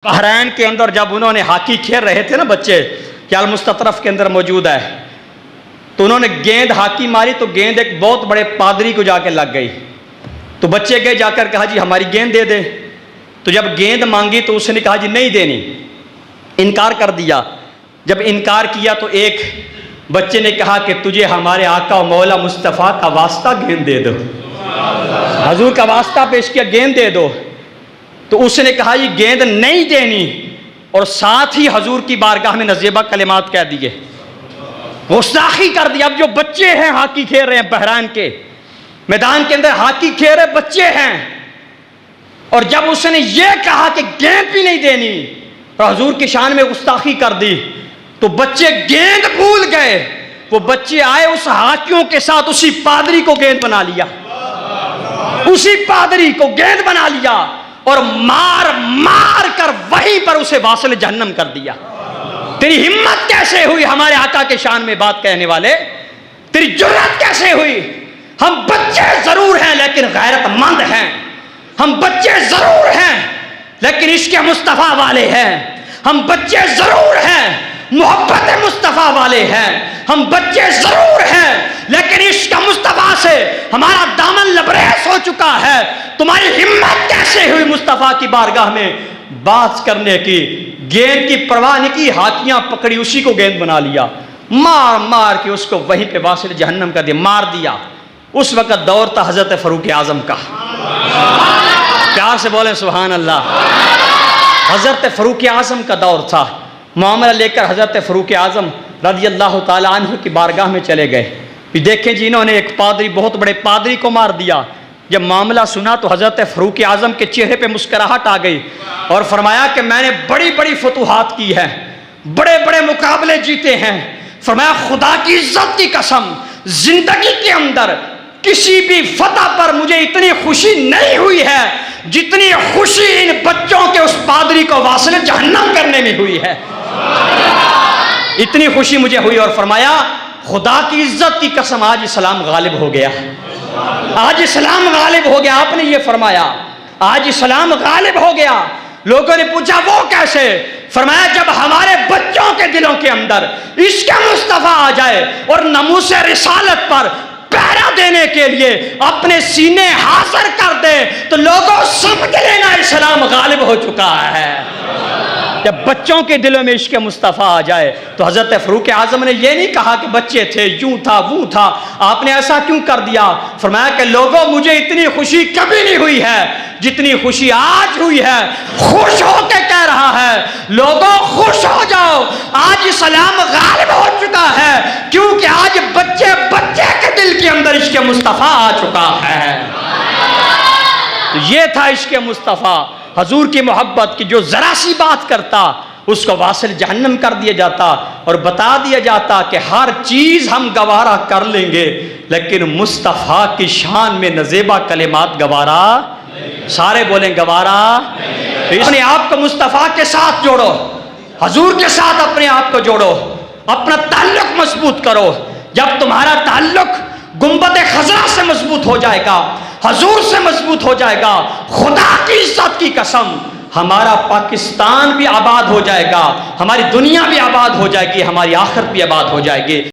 बहरैन के अंदर जब उन्होंने हॉकी खेल रहे थे ना बच्चे, कि अल मुस्ततरफ के अंदर मौजूद है, तो उन्होंने गेंद हॉकी मारी तो गेंद एक बहुत बड़े पादरी को जाकर लग गई। तो बच्चे गए जाकर कहा जी हमारी गेंद दे दे। तो जब गेंद मांगी तो उसने कहा जी नहीं देनी, इनकार कर दिया। जब इनकार किया तो एक बच्चे ने कहा कि तुझे हमारे आका और मौला मुस्तफ़ा का वास्ता गेंद दे दो, हजूर का वास्ता पेश किया, गेंद दे दो। तो उसने कहा ये गेंद नहीं देनी, और साथ ही हजूर की बारगाह में नज़ीबा कलिमात कह दिए, गुस्ताखी कर दिया। अब जो बच्चे हैं हॉकी खेल रहे हैं, बहरैन के मैदान के अंदर हॉकी खेल रहे बच्चे हैं, और जब उसने ये कहा कि गेंद भी नहीं देनी और हजूर की शान में गुस्ताखी कर दी, तो बच्चे गेंद भूल गए। वो बच्चे आए उस हाकियों के साथ, उसी पादरी को गेंद बना लिया, उसी पादरी को गेंद बना लिया और मार मार कर वहीं पर उसे वासिल जहन्नम कर दिया। तेरी हिम्मत कैसे हुई हमारे आका के शान में बात कहने वाले, तेरी जुर्रत कैसे हुई? हम बच्चे जरूर हैं लेकिन गैरतमंद हैं, हम बच्चे जरूर हैं लेकिन इश्क़ मुस्तफ़ा वाले हैं, हम बच्चे जरूर हैं मोहब्बत मुस्तफ़ा वाले हैं, हम बच्चे जरूर हैं लेकिन इश्क़ मुस्तफ़ा से हमारा दामन लबरेज हो चुका है। तुम्हारी हिम्मत कैसे हुई मुस्तफ़ा की बारगाह में बात करने की? गेंद की परवाह नहीं की, हाकियां पकड़ी, उसी को गेंद बना लिया, मार मार के उसको वहीं पे वासिल जहन्नम कर दिया, मार दिया। उस वक्त दौर था हजरत फरूक आजम का, प्यार से बोले सुभान अल्लाह। हजरत फरूक आजम का दौर था। मामला लेकर हजरत फरूक आजम रज़ी अल्लाह ताला अन्हु की बारगाह में चले गए। फिर देखें जी इन्होंने एक पादरी, बहुत बड़े पादरी को मार दिया। जब मामला सुना तो हजरत फरूक आजम के चेहरे पे मुस्कुराहट आ गई और फरमाया कि मैंने बड़ी बड़ी फतूहात की है, बड़े बड़े मुकाबले जीते हैं। फरमाया खुदा की इज्जत की कसम, जिंदगी के अंदर किसी भी फतह पर मुझे इतनी खुशी नहीं हुई है जितनी खुशी इन बच्चों के उस पादरी को वासिल जहन्नम करने में हुई है। इतनी खुशी मुझे हुई। और फरमाया खुदा की इज्जत की कसम आज इस्लाम गालिब हो गया, आज इस्लाम गालिब हो गया। आपने ये फरमाया आज इस्लाम गालिब हो गया। लोगों ने पूछा वो कैसे? फरमाया जब हमारे बच्चों के दिलों के अंदर इश्क़ मुस्तफ़ा आ जाए और नमूसे रिसालत पर पहरा देने के लिए अपने सीने हासिल कर दे तो लोगों समझ लेना इस्लाम गालिब हो चुका है। जब बच्चों के दिलों में इश्क़ मुस्तफ़ा आ जाए तो हज़रत फ़रूक आज़म ने यह नहीं कहा कि बच्चे थे, यूं था वो था, आपने ऐसा क्यों कर दिया? फरमाया कि लोगों मुझे इतनी खुशी कभी नहीं हुई है जितनी खुशी आज हुई है। खुश होकर कह रहा है लोगों खुश हो जाओ, आज इस्लाम गालिब हो चुका है, क्योंकि आज बच्चे बच्चे के दिल के अंदर इश्क़ मुस्तफ़ा आ चुका है। तो ये था इश्क़ मुस्तफ़ा, हजूर की मोहब्बत की जो जरा सी बात करता उसको वासिल जहन्नम कर दिया जाता और बता दिया जाता कि हर चीज हम गवारा कर लेंगे लेकिन मुस्तफ़ा की शान में नज़ीबा कलिमात गवारा। सारे बोलें गवारा। अपने आप को मुस्तफ़ा के साथ जोड़ो, हजूर के साथ अपने आप को जोड़ो, अपना ताल्लुक मजबूत करो। जब तुम्हारा ताल्लुक गुंबद खजरा से मजबूत हो जाएगा, हजूर से मजबूत हो जाएगा, खुदा की इज्जत की कसम हमारा पाकिस्तान भी आबाद हो जाएगा, हमारी दुनिया भी आबाद हो जाएगी, हमारी आखिरत भी आबाद हो जाएगी।